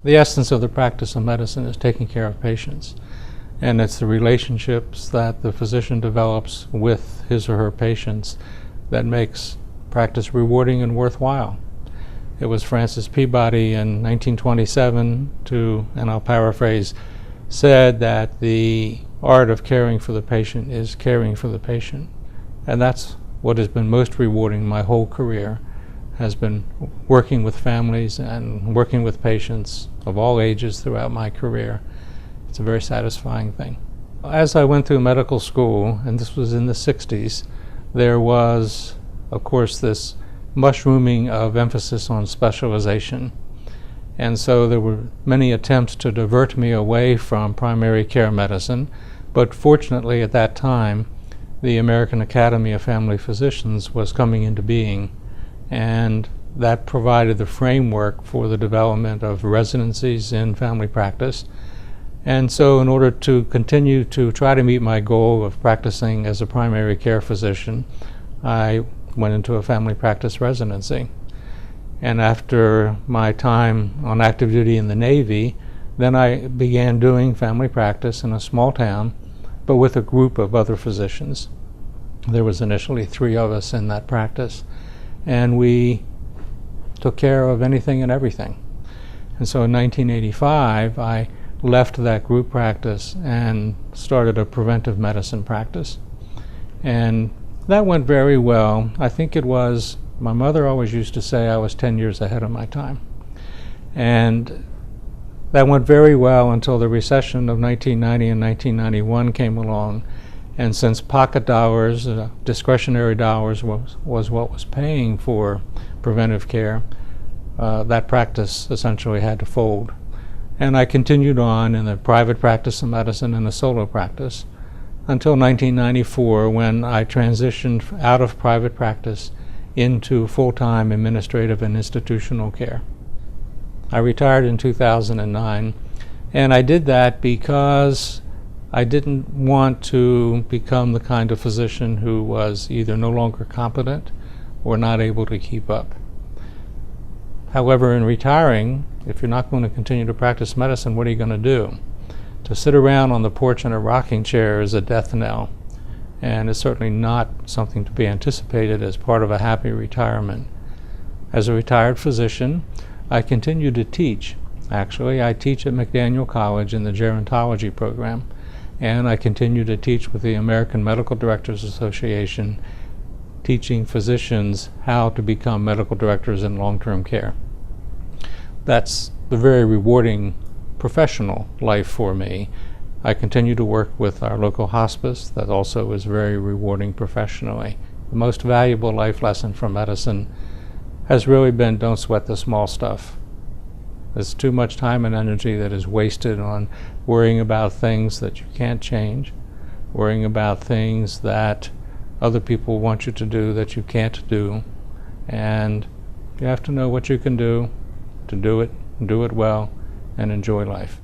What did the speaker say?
The essence of the practice of medicine is taking care of patients, and it's the relationships that the physician develops with his or her patients that makes practice rewarding and worthwhile. It was Francis Peabody in 1927 and I'll paraphrase, said that the art of caring for the patient is caring for the patient. And that's what has been most rewarding my whole career, has been working with families and working with patients of all ages throughout my career. It's a very satisfying thing. As I went through medical school, and this was in the 60s, there was, of course, this mushrooming of emphasis on specialization. And so there were many attempts to divert me away from primary care medicine, but fortunately at that time, the American Academy of Family Physicians was coming into being, and that provided the framework for the development of residencies in family practice. And so in order to continue to try to meet my goal of practicing as a primary care physician, I went into a family practice residency. And after my time on active duty in the Navy, then I began doing family practice in a small town, but with a group of other physicians. There was initially 3 of us in that practice, and we took care of anything and everything. And so in 1985, I left that group practice and started a preventive medicine practice. And that went very well. I think it was, my mother always used to say I was 10 years ahead of my time. And that went very well until the recession of 1990 and 1991 came along. And since pocket dollars, discretionary dollars was what was paying for preventive care, that practice essentially had to fold. And I continued on in the private practice of medicine and a solo practice until 1994, when I transitioned out of private practice into full-time administrative and institutional care. I retired in 2009, and I did that because I didn't want to become the kind of physician who was either no longer competent or not able to keep up. However, in retiring, if you're not going to continue to practice medicine, what are you going to do? To sit around on the porch in a rocking chair is a death knell, and it's certainly not something to be anticipated as part of a happy retirement. As a retired physician, I continue to teach. Actually, I teach at McDaniel College in the gerontology program, and I continue to teach with the American Medical Directors Association, teaching physicians how to become medical directors in long-term care. That's a very rewarding professional life for me. I continue to work with our local hospice. That also is very rewarding professionally. The most valuable life lesson from medicine has really been don't sweat the small stuff. There's too much time and energy that is wasted on worrying about things that you can't change, worrying about things that other people want you to do that you can't do, and you have to know what you can do to do it well, and enjoy life.